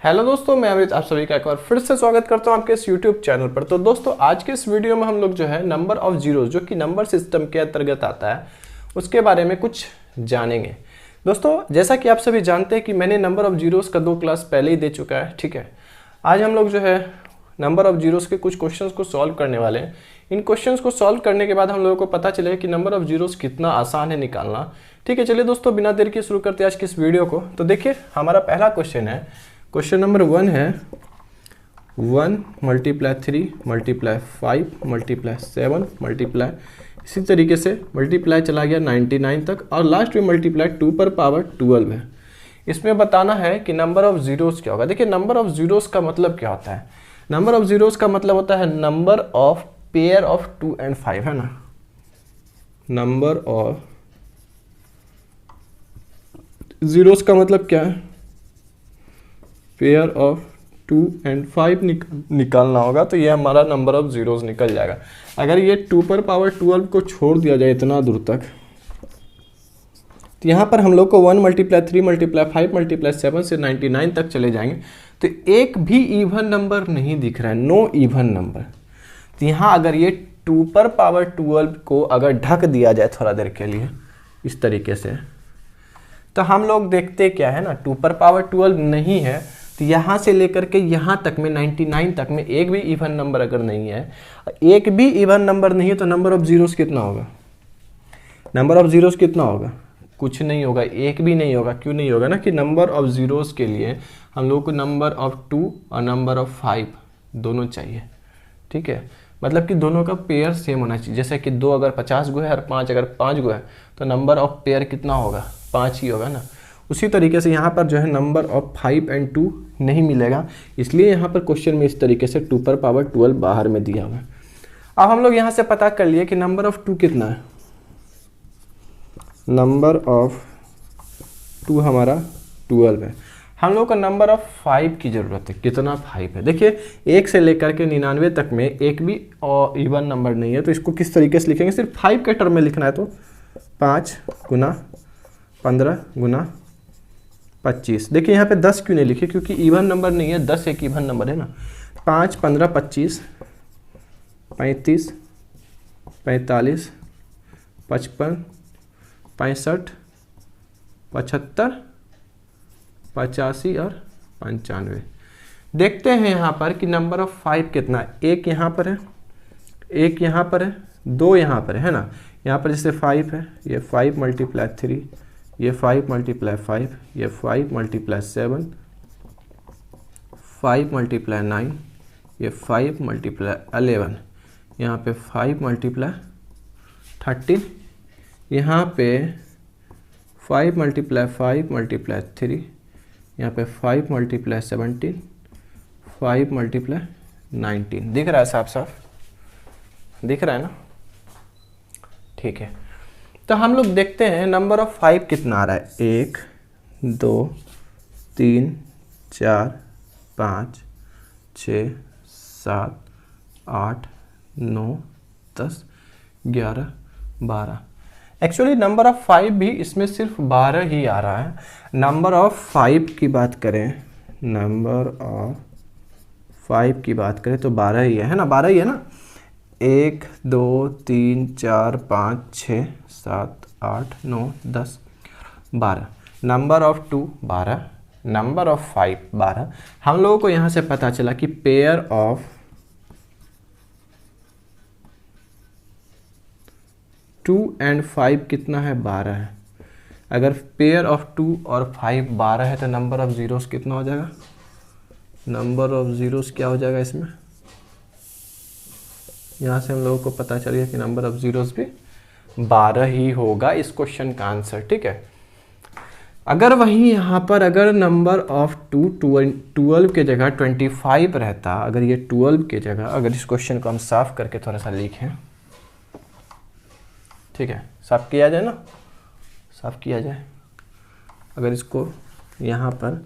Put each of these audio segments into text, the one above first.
Hello दोस्तों, मैं अमृत आप सभी का एक बार फिर से स्वागत करता हूं आपके इस यूट्यूब चैनल पर। तो दोस्तों, आज के इस वीडियो में हम लोग जो है नंबर ऑफ जीरोस जो कि नंबर सिस्टम के अंतर्गत आता है उसके बारे में कुछ जानेंगे। दोस्तों, जैसा कि आप सभी जानते हैं कि मैंने नंबर ऑफ जीरोस का 2 क्लास पहले ही दे चुका है। ठीक है, आज हम लोग जो है नंबर ऑफ जीरोस के कुछ क्वेश्चंस को सॉल्व करने वाले हैं। इन क्वेश्चंस को सॉल्व करने के बाद हम लोगों को पता चलेगा कि नंबर ऑफ जीरोस कितना आसान है निकालना। ठीक है, चलिए दोस्तों, बिना देर के शुरू करते हैं आज की इस वीडियो को। तो देखिए, हमारा पहला क्वेश्चन है, क्वेश्चन नंबर 1 है 1 × 3 × 5 × 7 मल्टीप्लाई, इसी तरीके से मल्टीप्लाई चला गया 99 तक और लास्ट में मल्टीप्लाई 2 पर पावर 12 है। इसमें बताना है कि नंबर ऑफ जीरोस क्या होगा। देखिए, नंबर ऑफ जीरोस का मतलब क्या होता है। नंबर ऑफ जीरोस का मतलब होता है नंबर ऑफ पेयर ऑफ 2 और 5, है ना। नंबर ऑफ जीरोस का मतलब क्या है, पेयर ऑफ 2 और 5 निकालना होगा। तो ये हमारा नंबर ऑफ जीरोस निकल जाएगा। अगर ये 2 पर पावर 12 को छोड़ दिया जाए इतना दूर तक, तो यहाँ पर हम लोग को 1 × 3 × 5 × 7 से 99 तक चले जाएंगे। तो एक भी इवन नंबर नहीं दिख रहा है, नो इवन नंबर। तो यहाँ अगर ये 2 पर पावर 12 को अगर ढक दिया जाए थोड़ा देर के लिए इस तरीके से, तो हम लोग देखते क्या है ना, 2 पर पावर 12 नहीं है। तो यहाँ से लेकर के यहाँ तक में 99 तक में एक भी इवन नंबर अगर नहीं है, एक भी इवन नंबर नहीं है, तो नंबर ऑफ जीरोस कितना होगा। नंबर ऑफ जीरोस कितना होगा, कुछ नहीं होगा, एक भी नहीं होगा। क्यों नहीं होगा ना, कि नंबर ऑफ जीरोस के लिए हम लोग को नंबर ऑफ 2 और नंबर ऑफ 5 दोनों चाहिए। ठीक है, मतलब कि दोनों का पेयर सेम होना चाहिए। जैसे कि 2 अगर 50 गो है और 5 अगर 5 गो है, तो नंबर ऑफ पेयर कितना होगा, 5 ही होगा ना। उसी तरीके से यहाँ पर जो है नंबर ऑफ 5 और 2 नहीं मिलेगा, इसलिए यहाँ पर क्वेश्चन में इस तरीके से 2 पर पावर 12 बाहर में दिया हुआ है। अब हम लोग यहाँ से पता कर लिए कि नंबर ऑफ 2 कितना है। नंबर ऑफ 2 हमारा 12 है। हम लोग को नंबर ऑफ 5 की ज़रूरत है। कितना 5 है, देखिए 1 से लेकर के 99 तक में एक भी इवन नंबर नहीं है। तो इसको किस तरीके से लिखेंगे, सिर्फ 5 के टर्म में लिखना है। तो 5 × 15 × 25। देखिए यहाँ पे 10 क्यों नहीं लिखे, क्योंकि इवन नंबर नहीं है, 10 एक इवन नंबर है ना। 5 × 15 = 25, 35 45 55 65 75 85 और 95। देखते हैं यहाँ पर कि नंबर ऑफ 5 कितना है। एक यहाँ पर है, एक यहाँ पर है, 2 यहाँ पर है ना। यहाँ पर जैसे 5 है, ये 5 × 3, ये 5 × 5, ये 5 × 7, 5 × 9, ये 5 × 11, यहाँ पे 5 × 13, यहाँ पे 5 × 5 × 3, यहाँ पे 5 × 17, 5 × 19। दिख रहा है साफ साफ, दिख रहा है ना। ठीक है, तो हम लोग देखते हैं नंबर ऑफ 5 कितना आ रहा है। 1 2 3 4 5 6 7 8 9 10 11 12। एक्चुअली नंबर ऑफ 5 भी इसमें सिर्फ 12 ही आ रहा है। नंबर ऑफ 5 की बात करें, नंबर ऑफ 5 की बात करें तो 12 ही है ना, 12 ही है ना। 1 2 3 4 5 6 7 8 9 10 12। Number of 2 12, number of 5 12। हम लोगों को यहाँ से पता चला कि पेयर ऑफ 2 और 5 कितना है, 12 है। अगर पेयर ऑफ 2 और 5 12 है, तो नंबर ऑफ जीरोस कितना हो जाएगा। नंबर ऑफ जीरोस क्या हो जाएगा इसमें, यहाँ से हम लोगों को पता चल गया कि नंबर ऑफ जीरोस भी 12 ही होगा इस क्वेश्चन का आंसर। ठीक है, अगर वहीं यहाँ पर अगर नंबर ऑफ 2 12 के जगह 25 रहता, अगर ये 12 के जगह, अगर इस क्वेश्चन को हम साफ करके थोड़ा सा लिखें, ठीक है, साफ किया जाए ना, साफ किया जाए। अगर इसको यहाँ पर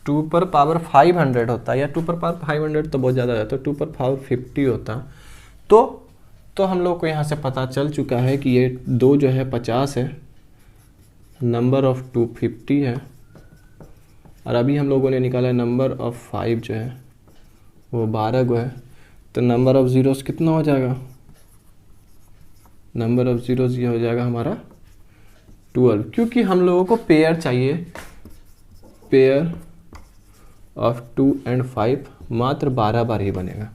2 पर पावर 500 होता, या 2 पर पावर 500 तो बहुत ज़्यादा हो जाता, 2 पर पावर 50 होता, तो हम लोग को यहाँ से पता चल चुका है कि ये 2 जो है 50 है, नंबर ऑफ 250 है, और अभी हम लोगों ने निकाला नंबर ऑफ 5 जो है वो 12 गो है, तो नंबर ऑफ ज़ीरोस कितना हो जाएगा? नंबर ऑफ ज़ीरोस ये हो जाएगा हमारा 12, क्योंकि हम लोगों को पेयर चाहिए, पेयर ऑफ 2 एंड 5 मात्र 12 बार ही बनेगा,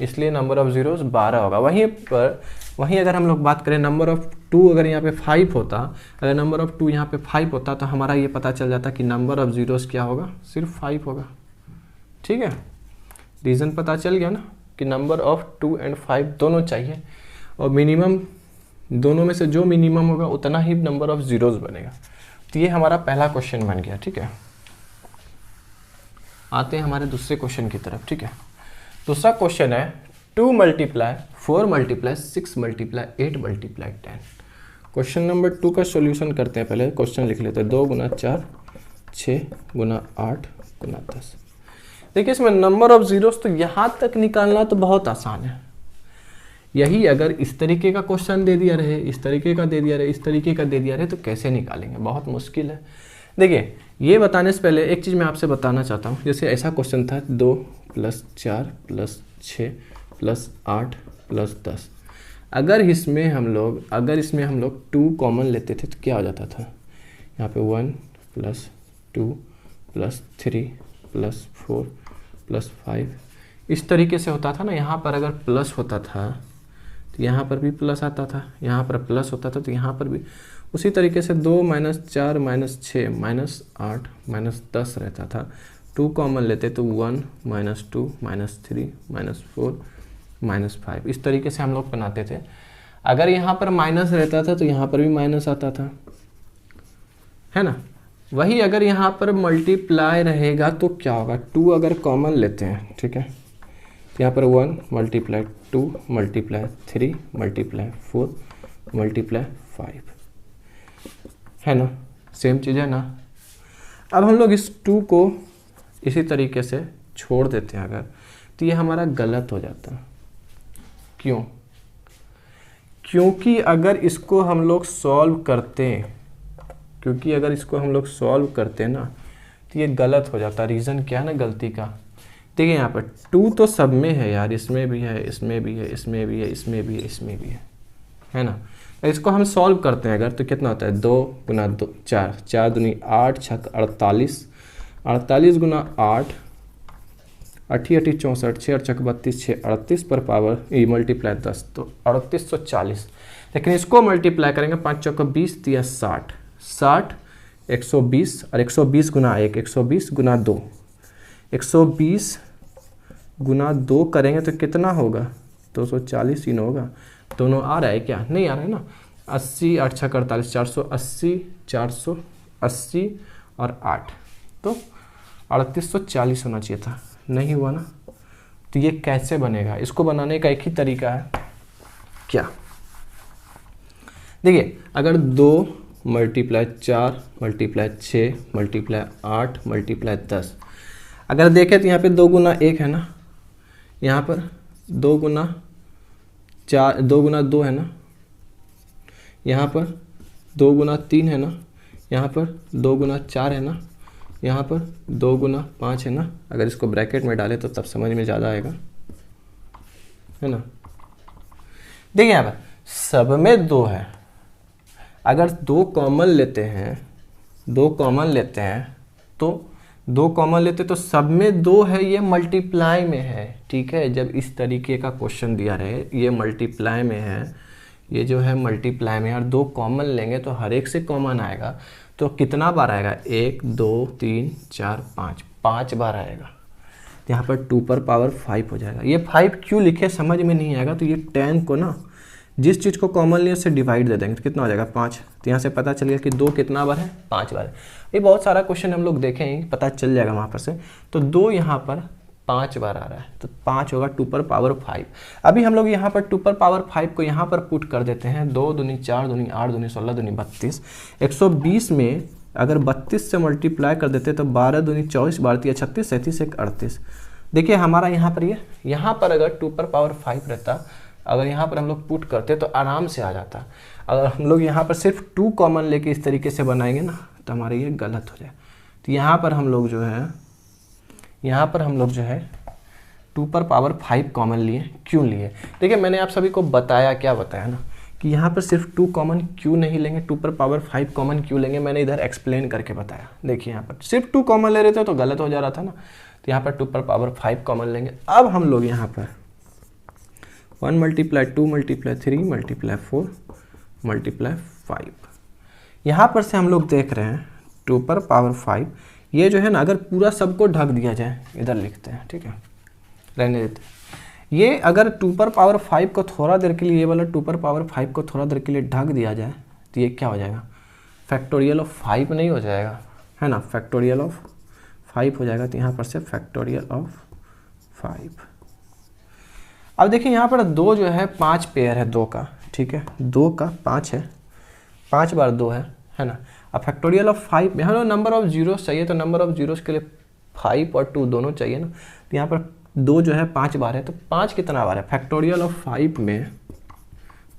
इसलिए नंबर ऑफ ज़ीरोस 12 होगा। वहीं अगर हम लोग बात करें नंबर ऑफ 2, अगर यहाँ पे 5 होता, अगर नंबर ऑफ 2 यहाँ पे 5 होता तो हमारा ये पता चल जाता कि नंबर ऑफ ज़ीरोस क्या होगा? सिर्फ 5 होगा। ठीक है, रीज़न पता चल गया ना कि नंबर ऑफ 2 एंड 5 दोनों चाहिए, और मिनिमम दोनों में से जो मिनिमम होगा उतना ही नंबर ऑफ ज़ीरोस बनेगा। तो ये हमारा पहला क्वेश्चन बन गया। ठीक है, आते हैं हमारे दूसरे क्वेश्चन की तरफ। ठीक है, दूसरा क्वेश्चन है 2 multiply 4 multiply 6 multiply 8 multiply 10। Question number 2 का सॉल्यूशन करते हैं। पहले क्वेश्चन लिख लेते हैं, 2 गुना 4 6 गुना 8 गुना 10। देखिए इसमें नंबर ऑफ ज़ीरोस तो यहाँ तक निकालना तो बहुत आसान है। यही अगर इस तरीके का क्वेश्चन दे दिया रहे, इस तरीके का दे दिया रहे, इस तरीके का दे दिया रहे, तो कैसे निकालेंगे? बहुत मुश्किल है। देखिए ये बताने से पहले एक चीज़ मैं आपसे बताना चाहता हूँ। जैसे ऐसा क्वेश्चन था 2 + 4 + 6 + 8 + 10। अगर इसमें हम लोग 2 कॉमन लेते थे तो क्या हो जाता था? यहाँ पे 1 + 2 + 3 + 4 + 5 इस तरीके से होता था ना। यहाँ पर अगर प्लस होता था तो यहाँ पर भी प्लस आता था, यहाँ पर प्लस होता था तो यहाँ पर भी उसी तरीके से 2 - 4 - 6 - 8 - 10 रहता था। 2 कॉमन लेते तो 1 - 2 - 3 - 4 - 5 इस तरीके से हम लोग बनाते थे। अगर यहाँ पर माइनस रहता था तो यहाँ पर भी माइनस आता था, है ना। वही अगर यहाँ पर मल्टीप्लाई रहेगा तो क्या होगा? 2 अगर कॉमन लेते हैं, ठीक है, तो यहाँ पर 1 × 2 × 3 × 4 × 5 है ना, सेम चीज़ है ना। अब हम लोग इस 2 को इसी तरीके से छोड़ देते हैं अगर, तो ये हमारा गलत हो जाता है। क्यों? क्योंकि अगर इसको हम लोग सॉल्व करते ना तो ये गलत हो जाता। रीज़न क्या है ना गलती का? देखिए यहाँ पर 2 तो सब में है यार, इसमें भी है, इसमें भी है, इसमें भी है, इसमें भी है, इसमें भी है ना। इसको हम सॉल्व करते हैं अगर, तो कितना होता है? 2 × 2 4 4 दूनी 8 6 48 48 × 8 8 8 64 6 8 32 6 38 पर पावर ई मल्टीप्लाई 10 तो 3840। लेकिन इसको मल्टीप्लाई करेंगे 5 चौका 20 दिया 60 60 120 और 120 × 1 120 × 2 120 × 2 करेंगे तो कितना होगा? 240 ही ना होगा। दोनों आ रहा है क्या? नहीं आ रहा है ना। 80 8 6 48 480 480 और 8 तो 3840 होना चाहिए था, नहीं हुआ ना। तो ये कैसे बनेगा? इसको बनाने का एक ही तरीका है। क्या? देखिए अगर 2 × 4 × 6 × 8 × 10 अगर देखें तो यहाँ पे 2 × 1 है ना, यहाँ पर 2 × 4 2 × 2 है ना, यहाँ पर 2 × 3 है ना, यहाँ पर 2 × 4 है ना, यहाँ पर 2 × 5 है ना। अगर इसको ब्रैकेट में डालें तो तब समझ में ज़्यादा आएगा, है ना। देखिए यहाँ पर सब में 2 है। अगर 2 कॉमन लेते हैं तो सब में 2 है, ये मल्टीप्लाई में है। ठीक है, जब इस तरीके का क्वेश्चन दिया रहे, ये मल्टीप्लाई में है, ये जो है मल्टीप्लाई में, और 2 कॉमन लेंगे तो हर एक से कॉमन आएगा। तो कितना बार आएगा? 1 2 3 4 5 बार आएगा। यहाँ पर 2 पर पावर 5 हो जाएगा। ये 5 क्यों लिखे समझ में नहीं आएगा, तो ये 10 को ना जिस चीज़ को कॉमन लिया उससे डिवाइड दे देंगे तो कितना हो जाएगा? 5। तो यहाँ से पता चल गया कि 2 कितना बार है? 5 बार है। ये बहुत सारा क्वेश्चन हम लोग देखेंगे, पता चल जाएगा वहाँ पर से। तो 2 यहाँ पर 5 बार आ रहा है तो 5 होगा 2 पर पावर 5। अभी हम लोग यहाँ पर 2 पर पावर 5 को यहाँ पर पुट कर देते हैं। 2 दूनी 4 दूनी 8 दूनी 16 दूनी 32। 120 में अगर 32 से मल्टीप्लाई कर देते तो 12 दूनी 24 12 36 37 1 38। देखिए हमारा यहाँ पर यहाँ पर अगर 2 पर पावर 5 रहता, अगर यहाँ पर हम लोग पुट करते तो आराम से आ जाता। अगर हम लोग यहाँ पर सिर्फ 2 कॉमन लेके इस तरीके से बनाएंगे ना तो हमारे ये गलत हो जाए। तो यहाँ पर हम लोग जो है 2 पर पावर 5 कॉमन लिए। क्यों लिए? देखिए मैंने आप सभी को बताया, क्या बताया ना, कि यहाँ पर सिर्फ 2 कॉमन क्यों नहीं लेंगे, 2 पर पावर 5 कॉमन क्यों लेंगे, मैंने इधर एक्सप्लेन करके बताया। देखिए यहाँ पर सिर्फ 2 कॉमन ले रहे थे तो गलत हो जा रहा था ना, तो यहाँ पर 2 पर पावर 5 कॉमन लेंगे। अब हम लोग यहाँ पर 1 × 2 × 3 × 4 × 5, यहाँ पर से हम लोग देख रहे हैं 2 पर पावर 5, ये जो है ना अगर पूरा सबको ढक दिया जाए, इधर लिखते हैं, ठीक है, रहने देते हैं। ये अगर 2 पर पावर 5 को थोड़ा देर के लिए, ये वाला 2 पर पावर 5 को थोड़ा देर के लिए ढक दिया जाए तो ये क्या हो जाएगा, फैक्टोरियल ऑफ 5 नहीं हो जाएगा, है ना, फैक्टोरियल ऑफ 5 हो जाएगा। तो यहाँ पर से फैक्टोरियल ऑफ 5। अब देखिए यहाँ पर 2 जो है 5 पेयर है 2 का, ठीक है, 2 का 5 है, 5 बार 2 है ना। अब फैक्टोरियल ऑफ 5, यहाँ नंबर ऑफ जीरोस चाहिए, तो नंबर ऑफ जीरोस के लिए 5 और 2 दोनों चाहिए ना। तो यहाँ पर 2 जो है 5 बार है, तो 5 कितना बार है, फैक्टोरियल ऑफ 5 में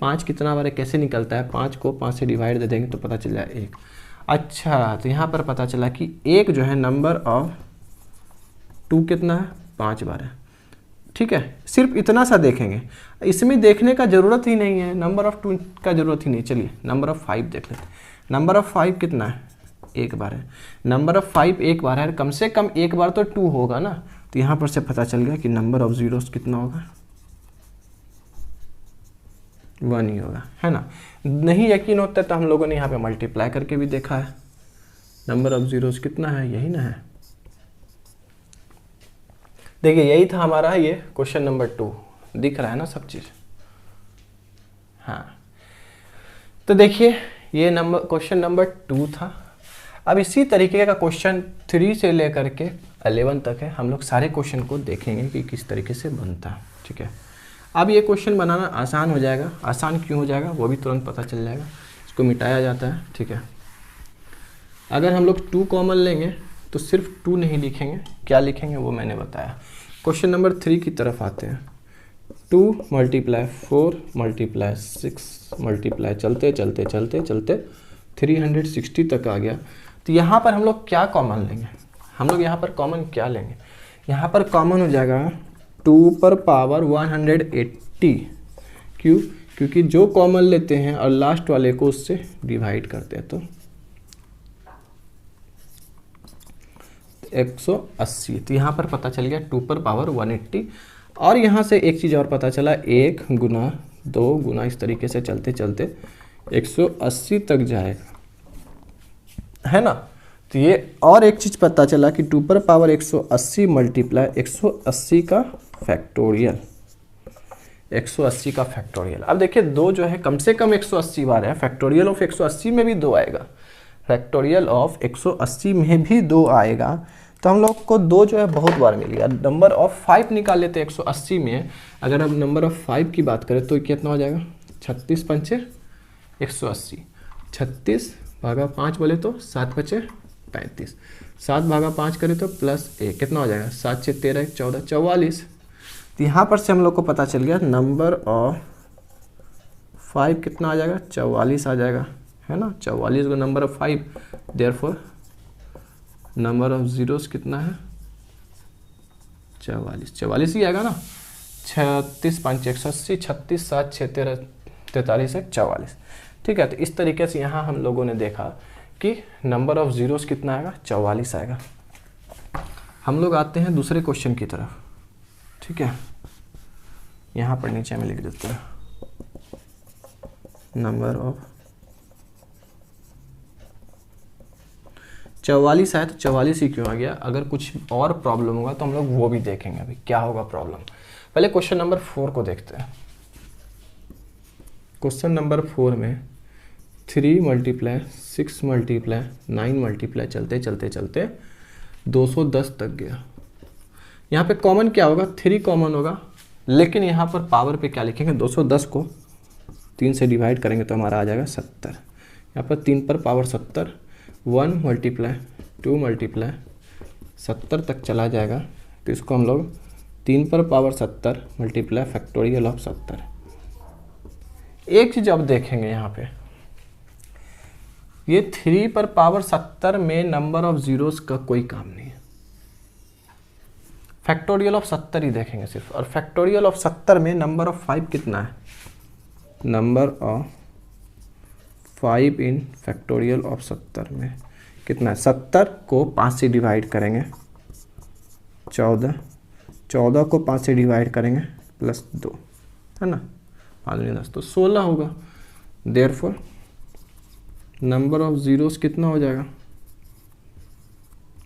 5 कितना बार है, कैसे निकलता है, 5 को 5 से डिवाइड दे देंगे तो पता चल जाए 1। अच्छा, तो यहाँ पर पता चला कि 1 जो है नंबर ऑफ 2 कितना है, 5 बार है, ठीक है। सिर्फ इतना सा देखेंगे, इसमें देखने का ज़रूरत ही नहीं है, नंबर ऑफ 2 का ज़रूरत ही नहीं। चलिए नंबर ऑफ 5 देख लेते हैं। नंबर ऑफ 5 कितना है, 1 बार है। नंबर ऑफ 5 1 बार है, कम से कम 1 बार तो 2 होगा ना। तो यहाँ पर से पता चल गया कि नंबर ऑफ जीरोस कितना होगा, 1 ही होगा, है ना। नहीं यकीन होता तो हम लोगों ने यहाँ पे मल्टीप्लाई करके भी देखा है। नंबर ऑफ जीरोस कितना है, यही ना है। देखिए यही था हमारा ये क्वेश्चन नंबर 2, दिख रहा है ना सब चीज़। हाँ, तो देखिए ये क्वेश्चन नंबर 2 था। अब इसी तरीके का क्वेश्चन 3 से लेकर के 11 तक है, हम लोग सारे क्वेश्चन को देखेंगे कि किस तरीके से बनता है, ठीक है। अब ये क्वेश्चन बनाना आसान हो जाएगा। आसान क्यों हो जाएगा वो भी तुरंत पता चल जाएगा। इसको मिटाया जाता है, ठीक है। अगर हम लोग 2 कॉमन लेंगे तो सिर्फ 2 नहीं लिखेंगे, क्या लिखेंगे वो मैंने बताया। क्वेश्चन नंबर 3 की तरफ आते हैं। 2 × 4 × 6 मल्टीप्लाई चलते चलते चलते चलते 360 तक आ गया। तो यहाँ पर हम लोग क्या कॉमन लेंगे, हम लोग यहाँ पर कॉमन क्या लेंगे, यहाँ पर कॉमन हो जाएगा 2 पर पावर 180। क्यों? क्योंकि जो कॉमन लेते हैं और लास्ट वाले को उससे डिवाइड करते हैं तो 180। तो यहाँ पर पता चल गया 2 पर पावर 180। और यहाँ से एक चीज़ और पता चला, 1 × 2 × इस तरीके से चलते चलते 180 तक जाएगा, है ना। तो ये और एक चीज़ पता चला कि 2 पर पावर 180 मल्टीप्लाई 180 का फैक्टोरियल, 180 का फैक्टोरियल। अब देखिए 2 जो है कम से कम 180 बार है, फैक्टोरियल ऑफ 180 में भी 2 आएगा, फैक्टोरियल ऑफ 180 में भी 2 आएगा। तो हम लोग को 2 जो है बहुत बार मिल गया। नंबर ऑफ 5 निकाल लेते हैं 180 में। अगर हम नंबर ऑफ 5 की बात करें तो कितना हो जाएगा, 36 × 5 = 180, 36 भागा 5 बोले तो 7 × 5 = 35, 7 भागा 5 करें तो +1 कितना हो जाएगा, 7 × 6 = 13, 14, 44। तो यहाँ पर से हम लोग को पता चल गया नंबर ऑफ 5 कितना आ जाएगा, 44 आ जाएगा, है ना। 44 को number of 5, therefore number of zeros कितना है, 44, 44 ही आएगा ना। 36 × 5 = 180, 36 7 6 13 43 है 44, ठीक है। तो इस तरीके से यहाँ हम लोगों ने देखा कि नंबर ऑफ जीरोस कितना आएगा, 44 आएगा। हम लोग आते हैं दूसरे क्वेश्चन की तरफ, ठीक है। यहाँ पर नीचे में लिख देते हैं नंबर ऑफ 44 आया। तो 44 ही क्यों आ गया, अगर कुछ और प्रॉब्लम होगा तो हम लोग वो भी देखेंगे। अभी क्या होगा प्रॉब्लम, पहले क्वेश्चन नंबर 4 को देखते हैं। क्वेश्चन नंबर 4 में 3 × 6 × 9 मल्टीप्लाई चलते चलते चलते 210 तक गया। यहाँ पे कॉमन क्या होगा, 3 कॉमन होगा, लेकिन यहाँ पर पावर पे क्या लिखेंगे, 210 को 3 से डिवाइड करेंगे तो हमारा आ जाएगा 70। यहाँ पर 3 पर पावर 70, 1 × 2 × 70 तक चला जाएगा। तो इसको हम लोग 3 पर पावर 70 मल्टीप्लाई फैक्टोरियल ऑफ 70। एक चीज़ अब देखेंगे यहाँ पे, ये 3 पर पावर 70 में नंबर ऑफ जीरोस का कोई काम नहीं है। फैक्टोरियल ऑफ 70 ही देखेंगे सिर्फ, और फैक्टोरियल ऑफ 70 में नंबर ऑफ 5 कितना है? Number of 5 in factorial of 70 में कितना है? 70 को 5 से डिवाइड करेंगे 14, 14 को 5 से डिवाइड करेंगे प्लस 2, है ना, 5 में 10 तो 16 होगा। देयरफॉर नंबर ऑफ जीरोस कितना हो जाएगा?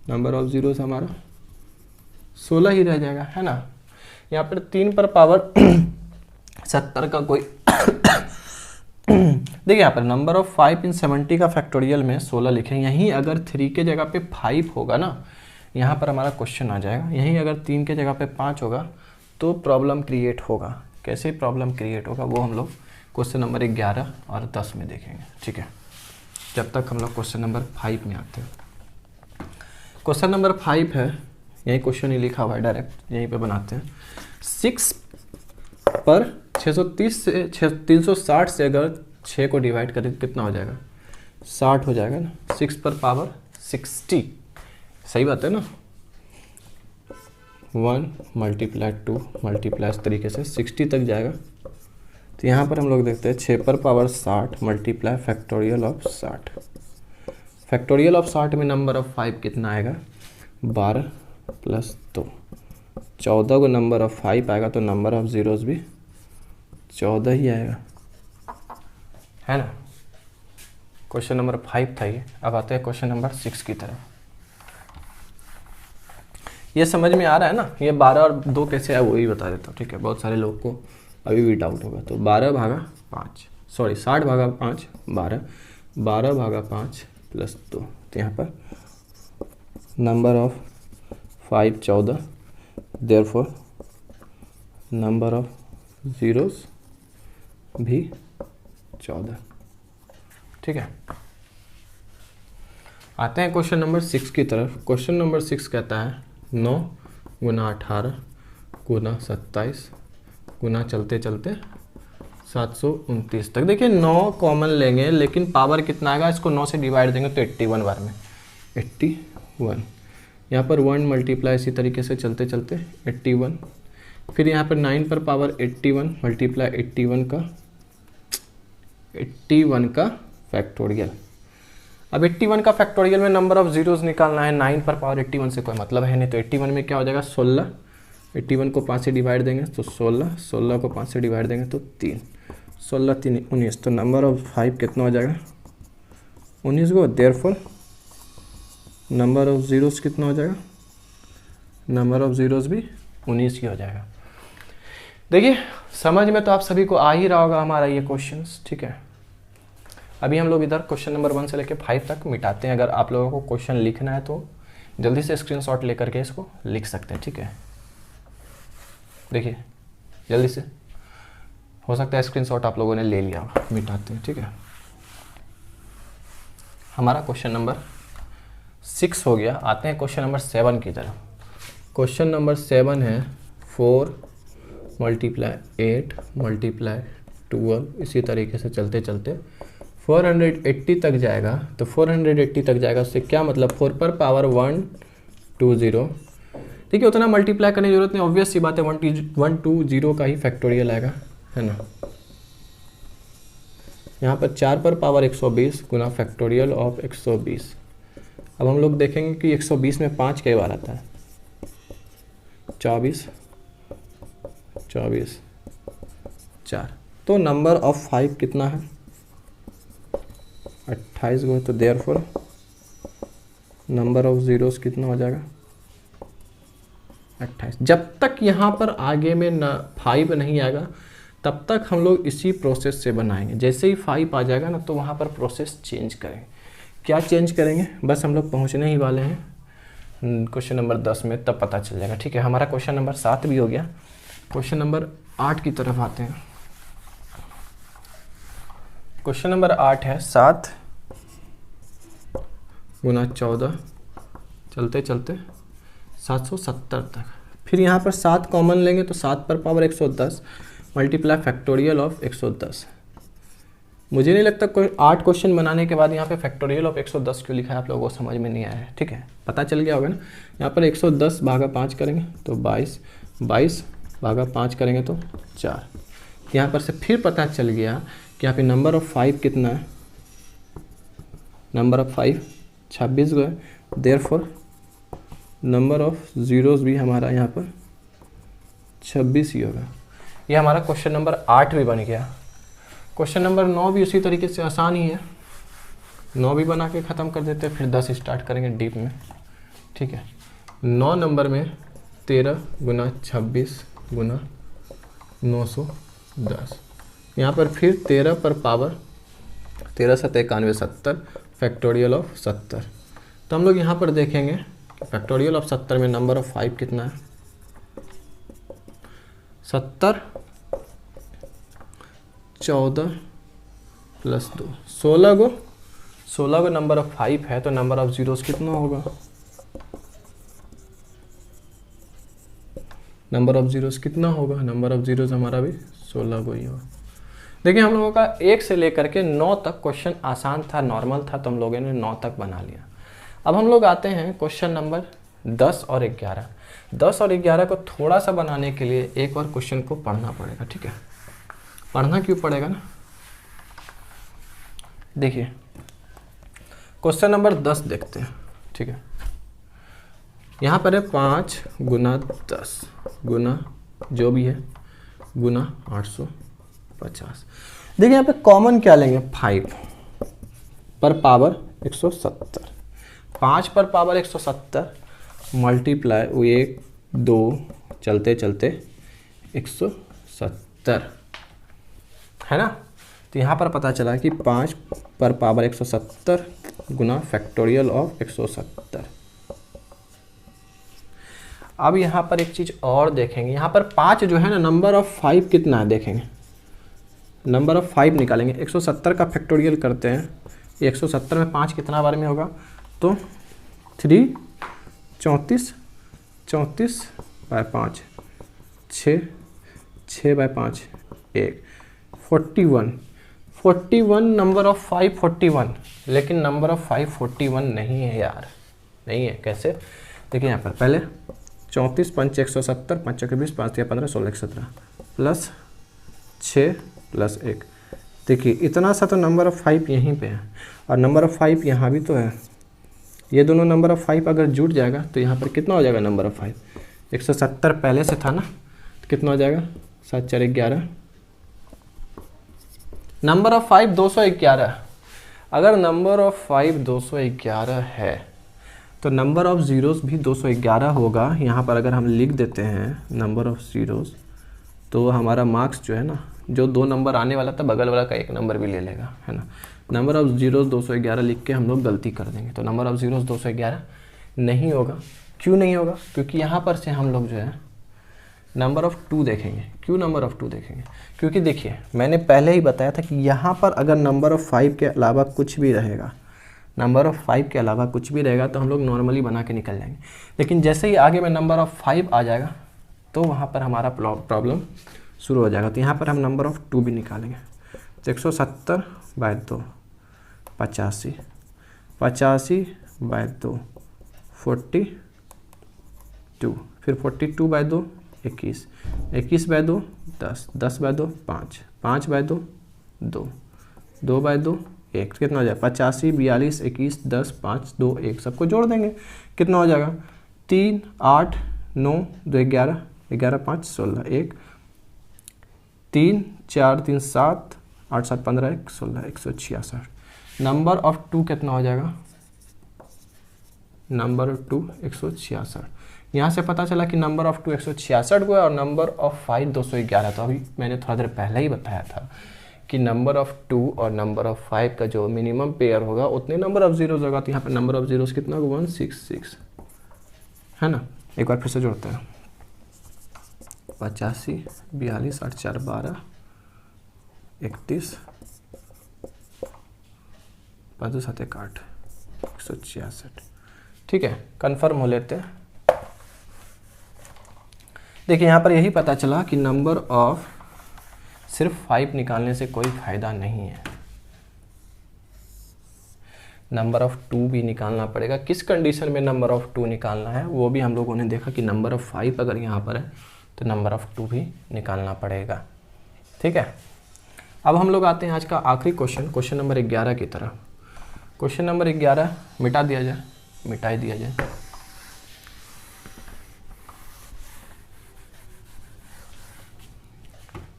नंबर ऑफ जीरोस हमारा 16 ही रह जाएगा, है ना। यहाँ पर 3 पर पावर 70 का कोई देखिए यहाँ पर नंबर ऑफ 5 इन 70 का फैक्टोरियल में 16 लिखें। यहीं अगर 3 के जगह पे 5 होगा ना, यहाँ पर हमारा क्वेश्चन आ जाएगा। यहीं अगर 3 के जगह पे 5 होगा तो प्रॉब्लम क्रिएट होगा। कैसे प्रॉब्लम क्रिएट होगा वो हम लोग क्वेश्चन नंबर 11 और 10 में देखेंगे, ठीक है। जब तक हम लोग क्वेश्चन नंबर 5 में आते हैं। क्वेश्चन नंबर 5 है, यही क्वेश्चन ही लिखा हुआ है, डायरेक्ट यहीं पे बनाते हैं। 6 पर 360 से अगर 6 को डिवाइड करें तो कितना हो जाएगा? 60 हो जाएगा ना। 6 पर पावर 60, सही बात है ना। 1 मल्टीप्लाई 2 मल्टीप्लाई इस तरीके से 60 तक जाएगा। तो यहाँ पर हम लोग देखते हैं 6 पर power 60 multiply factorial of 60। Factorial of 60 में नंबर ऑफ 5 कितना आएगा? 12 प्लस 2। 14 को नंबर ऑफ 5 आएगा तो नंबर ऑफ जीरोस भी 14 ही आएगा, है ना। क्वेश्चन नंबर 5 था ये। अब आते हैं क्वेश्चन नंबर 6 की तरफ। ये समझ में आ रहा है ना? ये 12 और 2 कैसे आया वही बता देता हूँ, ठीक है। बहुत सारे लोग को अभी भी डाउट होगा। तो 12 भागा 5, सॉरी 60 भागा 5 12, 12 भागा 5 प्लस 2। तो यहाँ पर number of 5 14, therefore number of zeros भी 14, ठीक है। आते हैं क्वेश्चन नंबर 6 की तरफ। क्वेश्चन नंबर 6 कहता है 9 गुना 18 गुना 27 गुना चलते चलते 729 तक। देखिए 9 कॉमन लेंगे लेकिन पावर कितना आएगा? इसको 9 से डिवाइड देंगे तो 81 बार में 81। यहाँ पर 1 मल्टीप्लाई इसी तरीके से चलते चलते 81। फिर यहाँ पर 9 पर पावर 81 मल्टीप्लाई 81 का फैक्टोरियल। अब 81 का फैक्टोरियल में नंबर ऑफ जीरोस निकालना है। 9 पर पावर 81 से कोई मतलब है नहीं, तो 81 में क्या हो जाएगा? 16। 81 को 5 से डिवाइड देंगे तो 16, 16 को 5 से डिवाइड देंगे तो 3, 16 3 19। तो नंबर ऑफ 5 कितना हो जाएगा? 19 को। देयरफॉर नंबर ऑफ जीरोस कितना हो जाएगा? नंबर ऑफ जीरोस भी 19 ही हो जाएगा। देखिए समझ में तो आप सभी को आ ही रहा होगा हमारा ये क्वेश्चंस, ठीक है। अभी हम लोग इधर क्वेश्चन नंबर 1 से लेकर 5 तक मिटाते हैं। अगर आप लोगों को क्वेश्चन लिखना है तो जल्दी से स्क्रीनशॉट लेकर के इसको लिख सकते हैं, ठीक है। देखिए जल्दी से, हो सकता है स्क्रीनशॉट आप लोगों ने ले लिया होगा। मिटाते हैं, ठीक है। हमारा क्वेश्चन नंबर 6 हो गया। आते हैं क्वेश्चन नंबर 7 की तरफ। क्वेश्चन नंबर 7 है 4 मल्टीप्लाई 8 मल्टीप्लाई 12, इसी तरीके से चलते चलते 480 तक जाएगा। तो 480 तक जाएगा, उससे क्या मतलब? 4 पर पावर 120। देखिए उतना मल्टीप्लाई करने की जरूरत नहीं, ऑब्वियस सी बात है 120 का ही फैक्टोरियल आएगा, है ना। यहाँ पर 4 पर पावर 120 गुना फैक्टोरियल ऑफ 120। अब हम लोग देखेंगे कि 120 में 5 कई बार आता है? 24 24 4। तो नंबर ऑफ 5 कितना है? 28 को। तो देयरफॉर नंबर ऑफ जीरोस कितना हो जाएगा? 28। जब तक यहाँ पर आगे में 5 नहीं आएगा तब तक हम लोग इसी प्रोसेस से बनाएंगे। जैसे ही 5 आ जाएगा ना तो वहाँ पर प्रोसेस चेंज करेंगे। क्या चेंज करेंगे? बस हम लोग पहुँचने ही वाले हैं क्वेश्चन नंबर 10 में, तब पता चल जाएगा, ठीक है। हमारा क्वेश्चन नंबर 7 भी हो गया। क्वेश्चन नंबर 8 की तरफ आते हैं। क्वेश्चन नंबर 8 है 7 गुना 14 चलते चलते 770 तक। फिर यहाँ पर 7 कॉमन लेंगे तो 7 पर पावर 110 मल्टीप्लाई फैक्टोरियल ऑफ 110। मुझे नहीं लगता कोई 8 क्वेश्चन बनाने के बाद यहाँ पे फैक्टोरियल ऑफ 110 क्यों लिखा है आप लोगों को समझ में नहीं आया है। ठीक है, पता चल गया होगा ना। यहाँ पर 110 भागा 5 करेंगे तो 22, 22 भागा 5 करेंगे तो 4। यहाँ पर से फिर पता चल गया कि यहाँ पे नंबर ऑफ 5 कितना है, नंबर ऑफ 5 26 गए, देयरफॉर नंबर ऑफ जीरोस भी हमारा यहाँ पर 26 ही होगा। ये हमारा क्वेश्चन नंबर 8 भी बन गया। क्वेश्चन नंबर 9 भी उसी तरीके से आसान ही है, 9 भी बना के ख़त्म कर देते हैं, फिर 10 स्टार्ट करेंगे डीप में। ठीक है, 9 नंबर में 13 गुना 26 गुना 910, यहाँ पर फिर 13 पर पावर 13 7 91 70 फैक्टोरियल ऑफ 70। तो हम लोग यहाँ पर देखेंगे फैक्टोरियल ऑफ 70 में नंबर ऑफ 5 कितना है, 70 14 प्लस 2 16 को नंबर ऑफ 5 है, तो नंबर ऑफ जीरोस कितना होगा, नंबर ऑफ जीरोस कितना होगा, नंबर ऑफ जीरोस हमारा भी 16 को ही होगा। देखिए हम लोगों का 1 से लेकर के 9 तक क्वेश्चन आसान था, नॉर्मल था, तो हम लोगों ने 9 तक बना लिया। अब हम लोग आते हैं क्वेश्चन नंबर 10 और 11। 10 और 11 को थोड़ा सा बनाने के लिए एक और क्वेश्चन को पढ़ना पड़ेगा। ठीक है, पढ़ना क्यों पड़ेगा ना, देखिए क्वेश्चन नंबर 10 देखते हैं। ठीक है, यहाँ पर है 5 गुना 10 गुना जो भी है गुना 850। देखिए यहाँ पे कॉमन क्या लेंगे, 5 पर पावर 170, 5 पर पावर 170 मल्टीप्लाई 1 2 चलते चलते 170 है ना। तो यहाँ पर पता चला कि 5 पर पावर 170 गुना फैक्टोरियल ऑफ 170। अब यहाँ पर एक चीज़ और देखेंगे, यहाँ पर 5 जो है ना, नंबर ऑफ 5 कितना है देखेंगे, नंबर ऑफ 5 निकालेंगे। 170 का फैक्टोरियल करते हैं, 170 में 5 कितना बार में होगा, तो 3 34 34 बाय 5 6 बाय 5 1 41 नंबर ऑफ 5 41, लेकिन नंबर ऑफ 5 41 नहीं है यार, नहीं है। कैसे, देखिए यहाँ पर पहले 34 5 170 5 20 5 15 16 117 प्लस 6 प्लस 1। देखिए इतना सा तो नंबर ऑफ 5 यहीं पे है और नंबर ऑफ 5 यहाँ भी तो है। ये दोनों नंबर ऑफ 5 अगर जुड़ जाएगा तो यहाँ पर कितना हो जाएगा नंबर ऑफ 5, 170 पहले से था ना, तो कितना हो जाएगा 7 4 11। Number of 5 211। अगर नंबर ऑफ 5 211 है तो नंबर ऑफ ज़ीरोस भी 211 होगा। यहाँ पर अगर हम लिख देते हैं नंबर ऑफ ज़ीरोस, तो हमारा मार्क्स जो है ना, जो 2 नंबर आने वाला था बगल वाला का 1 नंबर भी ले लेगा, है ना। नंबर ऑफ ज़ीरोस 211 लिख के हम लोग गलती कर देंगे, तो नंबर ऑफ ज़ीरोस 211 नहीं होगा। क्यों नहीं होगा, क्योंकि यहाँ पर से हम लोग जो है नंबर ऑफ़ 2 देखेंगे। क्यों नंबर ऑफ़ 2 देखेंगे, क्योंकि देखिए मैंने पहले ही बताया था कि यहाँ पर अगर नंबर ऑफ़ 5 के अलावा कुछ भी रहेगा, नंबर ऑफ़ 5 के अलावा कुछ भी रहेगा तो हम लोग नॉर्मली बना के निकल जाएंगे। लेकिन जैसे ही आगे में नंबर ऑफ़ 5 आ जाएगा तो वहाँ पर हमारा प्रॉब्लम शुरू हो जाएगा। तो यहाँ पर हम नंबर ऑफ़ 2 भी निकालेंगे। तो 170 बाय 2 85, 85 बाय 2 42, फिर 42 by 2 21, 21 by 2 10, 10 by 2 5, 5 by 2 2, 2 by 2 1, कितना हो जाएगा 85 42 21 10 5 2 1, सबको जोड़ देंगे कितना हो जाएगा 3 8 9 2 11, 11 5 16 1, 3 4 3 7 8 7 15 1 16 166। नंबर ऑफ 2 कितना हो जाएगा, नंबर ऑफ 2 166। यहाँ से पता चला कि नंबर ऑफ 2 166 को है और नंबर ऑफ 5 211। तो अभी मैंने थोड़ा देर पहले ही बताया था कि नंबर ऑफ 2 और नंबर ऑफ 5 का जो मिनिमम पेयर होगा उतने नंबर ऑफ जीरोस होगा। तो यहाँ पे नंबर ऑफ जीरोस कितना होगा 166, है ना। एक बार फिर से जोड़ते हैं 85 42 8 4 12 31 5 2 7 1 8 166। ठीक है, कंफर्म हो लेते हैं। देखिए यहाँ पर यही पता चला कि नंबर ऑफ सिर्फ 5 निकालने से कोई फ़ायदा नहीं है। नंबर ऑफ़ 2 भी निकालना पड़ेगा। किस कंडीशन में नंबर ऑफ़ 2 निकालना है वो भी हम लोगों ने देखा कि नंबर ऑफ़ 5 अगर यहाँ पर है तो नंबर ऑफ़ 2 भी निकालना पड़ेगा। ठीक है, अब हम लोग आते हैं आज का आखिरी क्वेश्चन, क्वेश्चन नंबर 11 की तरफ। क्वेश्चन नंबर 11 मिटा दिया जाए, मिटाई दिया जाए।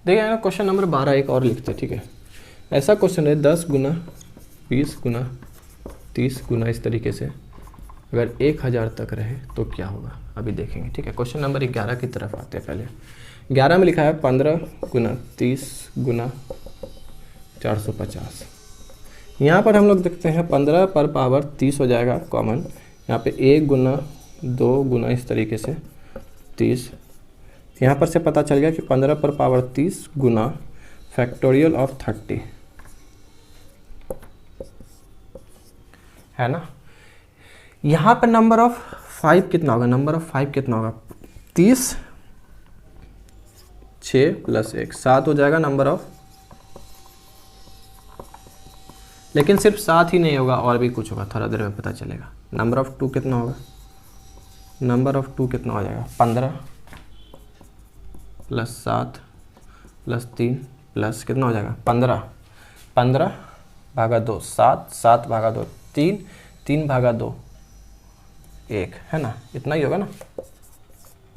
देखिए क्वेश्चन नंबर 12 एक और लिखते हैं। ठीक है, ऐसा क्वेश्चन है 10 गुना 20 गुना 30 गुना इस तरीके से अगर 1000 तक रहे तो क्या होगा, अभी देखेंगे। ठीक है, क्वेश्चन नंबर 11 की तरफ आते हैं। पहले 11 में लिखा है 15 गुना 30 गुना 450। यहाँ पर हम लोग देखते हैं 15 पर पावर 30 हो जाएगा कॉमन, यहाँ पे 1 गुना 2 गुना इस तरीके से 30। यहाँ पर से पता चल गया कि 15 पर पावर 30 गुना फैक्टोरियल ऑफ 30 है ना। यहाँ पर नंबर ऑफ 5 कितना होगा, नंबर ऑफ 5 कितना होगा, 30 6 + 1 7 हो जाएगा नंबर ऑफ। लेकिन सिर्फ 7 ही नहीं होगा, और भी कुछ होगा, थोड़ा देर में पता चलेगा। नंबर ऑफ 2 कितना होगा, नंबर ऑफ 2 कितना हो जाएगा, 15 + 7 + 3 प्लस कितना हो जाएगा 15, 15/2 7, 7/2 3, 3/2 1 है ना, इतना ही होगा ना।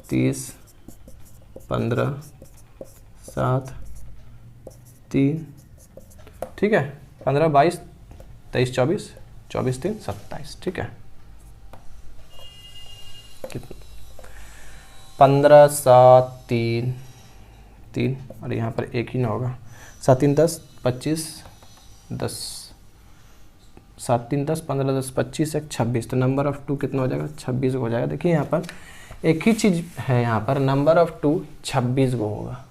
30 15 7 3, ठीक है, 15 22 23 24 24 3 27। ठीक है, कितना 15 7 3 3 और यहाँ पर एक ही ना होगा, 7 3 10 25 10 7 3 10 15 10 25 1 26। तो नंबर ऑफ 2 कितना हो जाएगा, 26 हो जाएगा। देखिए यहाँ पर एक ही चीज़ है, यहाँ पर नंबर ऑफ 2 26 को होगा,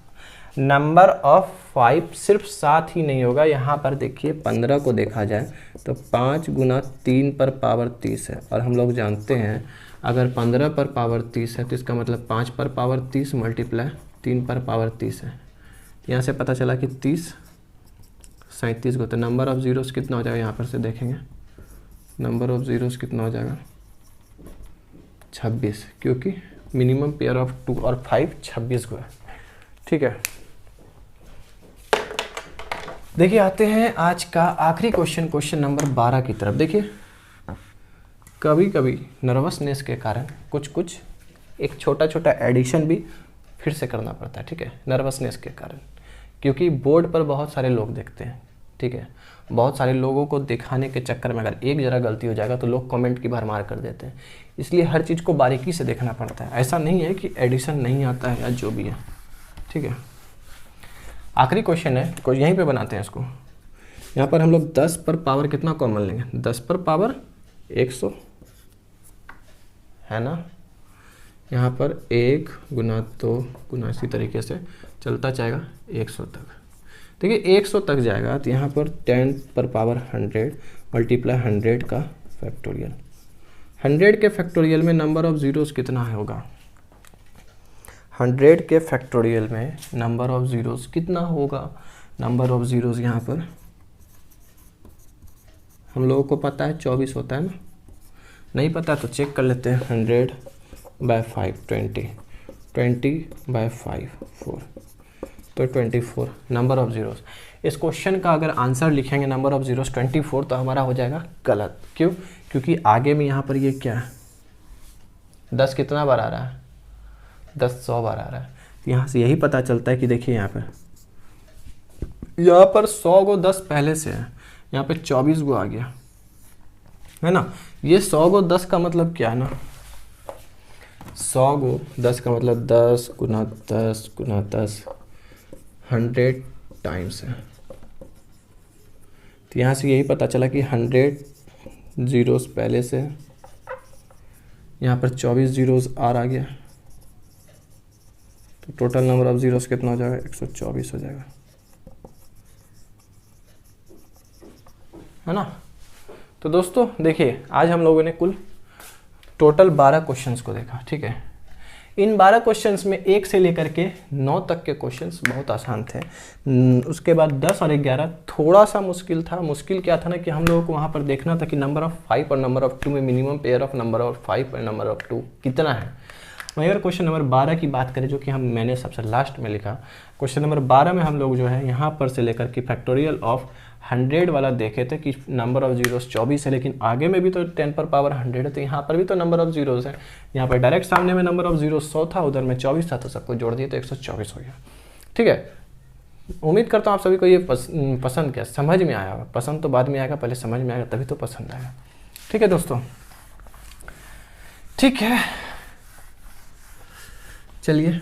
नंबर ऑफ 5 सिर्फ 7 ही नहीं होगा। यहाँ पर देखिए 15 को देखा जाए तो 5 गुना 3 पर पावर 30 है, और हम लोग जानते हैं अगर 15 पर पावर 30 है तो इसका मतलब 5 पर पावर 30 मल्टीप्लाई 3 पर पावर 30 है। यहाँ से पता चला कि 30 37 को, तो नंबर ऑफ ज़ीरोस कितना हो जाएगा, यहाँ पर से देखेंगे नंबर ऑफ ज़ीरोस कितना हो जाएगा 26, क्योंकि मिनिमम पेयर ऑफ 2 और 5 26 को है। ठीक है, देखिए आते हैं आज का आखिरी क्वेश्चन, क्वेश्चन नंबर 12 की तरफ। देखिए कभी कभी नर्वसनेस के कारण कुछ एक छोटा छोटा एडिशन भी फिर से करना पड़ता है। ठीक है, नर्वसनेस के कारण, क्योंकि बोर्ड पर बहुत सारे लोग देखते हैं। ठीक है, बहुत सारे लोगों को दिखाने के चक्कर में अगर एक जरा गलती हो जाएगा तो लोग कमेंट की भरमार कर देते हैं, इसलिए हर चीज़ को बारीकी से देखना पड़ता है। ऐसा नहीं है कि एडिशन नहीं आता है या जो भी है। ठीक है, आखिरी क्वेश्चन है, कोई यहीं पे बनाते हैं इसको। यहाँ पर हम लोग 10 पर पावर कितना कॉमन लेंगे, 10 पर पावर 100 है ना। यहाँ पर 1 गुना 2 गुना इसी तरीके से चलता जाएगा 100 तक। देखिए 100 तक जाएगा तो यहाँ पर 10 पर पावर 100 मल्टीप्लाई 100 का फैक्टोरियल। 100 के फैक्टोरियल में नंबर ऑफ ज़ीरोस कितना होगा, 100 के फैक्टोरियल में नंबर ऑफ ज़ीरोस कितना होगा। नंबर ऑफ ज़ीरोस यहाँ पर हम लोगों को पता है 24 होता है ना, नहीं पता तो चेक कर लेते हैं। 100/5 20/5 4, तो 24 नंबर ऑफ ज़ीरोस। इस क्वेश्चन का अगर आंसर लिखेंगे नंबर ऑफ ज़ीरोस 24 तो हमारा हो जाएगा गलत। क्यों, क्योंकि आगे में यहाँ पर ये क्या है, 10 कितना बार आ रहा है, 10 100 बार आ रहा है। तो यहाँ से यही पता चलता है कि देखिए यहाँ पर 100 को 10 पहले से है, यहाँ पे 24 को आ गया है ना। ये 100 को 10 का मतलब क्या है ना, 100 को 10 का मतलब 10 गुना 10 गुना 10 100 टाइम्स है। तो यहाँ से यही पता चला कि 100 ज़ीरोस पहले से, यहाँ पर 24 ज़ीरोस आ गया, तो टोटल नंबर ऑफ ज़ीरोस कितना हो जाएगा 124 हो जाएगा, है ना। तो दोस्तों देखिए आज हम लोगों ने कुल टोटल 12 क्वेश्चंस को देखा। ठीक है, इन 12 क्वेश्चंस में 1 से लेकर के 9 तक के क्वेश्चंस बहुत आसान थे। उसके बाद 10 और 11 थोड़ा सा मुश्किल था। मुश्किल क्या था ना कि हम लोगों को वहाँ पर देखना था कि नंबर ऑफ 5 और नंबर ऑफ 2 में minimum pair of number of 5 और नंबर ऑफ 2 कितना है। वहीं अगर क्वेश्चन नंबर 12 की बात करें, जो कि मैंने सबसे लास्ट में लिखा, क्वेश्चन नंबर 12 में हम लोग जो है यहाँ पर से लेकर के फैक्टोरियल ऑफ 100 वाला देखे थे कि नंबर ऑफ जीरोस 24 है, लेकिन आगे में भी तो 10 पर पावर 100 है, तो यहाँ पर भी तो नंबर ऑफ जीरोस है। यहाँ पर डायरेक्ट सामने में नंबर ऑफ जीरोस 100 था, उधर में 24 था, तो सबको जोड़ दिए तो 124 हो गया। ठीक है, उम्मीद करता हूँ आप सभी को ये पसंद क्या समझ में आया होगा। पसंद तो बाद में आएगा, पहले समझ में आएगा तभी तो पसंद आएगा। ठीक है दोस्तों, ठीक है, चलिए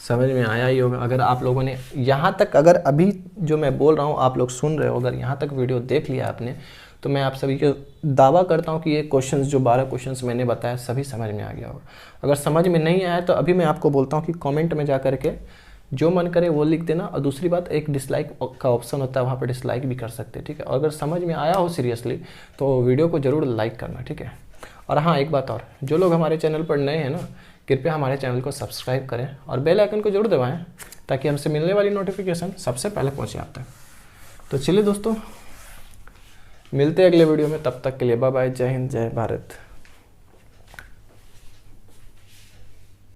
समझ में आया ही होगा। अगर आप लोगों ने यहाँ तक, अगर अभी जो मैं बोल रहा हूँ आप लोग सुन रहे हो, अगर यहाँ तक वीडियो देख लिया आपने, तो मैं आप सभी को दावा करता हूँ कि ये क्वेश्चंस जो 12 क्वेश्चंस मैंने बताया सभी समझ में आ गया होगा। अगर समझ में नहीं आया तो अभी मैं आपको बोलता हूँ कि कमेंट में जा कर के जो मन करे वो लिख देना। और दूसरी बात, एक डिसलाइक का ऑप्शन होता है, वहाँ पर डिसलाइक भी कर सकते हैं। ठीक है, और अगर समझ में आया हो सीरियसली तो वीडियो को ज़रूर लाइक करना। ठीक है, और हाँ एक बात और, जो लोग हमारे चैनल पर नए हैं ना, कृपया हमारे चैनल को सब्सक्राइब करें और बेल आइकन को जरूर दबाएं, ताकि हमसे मिलने वाली नोटिफिकेशन सबसे पहले पहुंचे आप तक। तो चलिए दोस्तों, मिलते हैं अगले वीडियो में, तब तक के लिए बाय बाय, जय हिंद, जय भारत।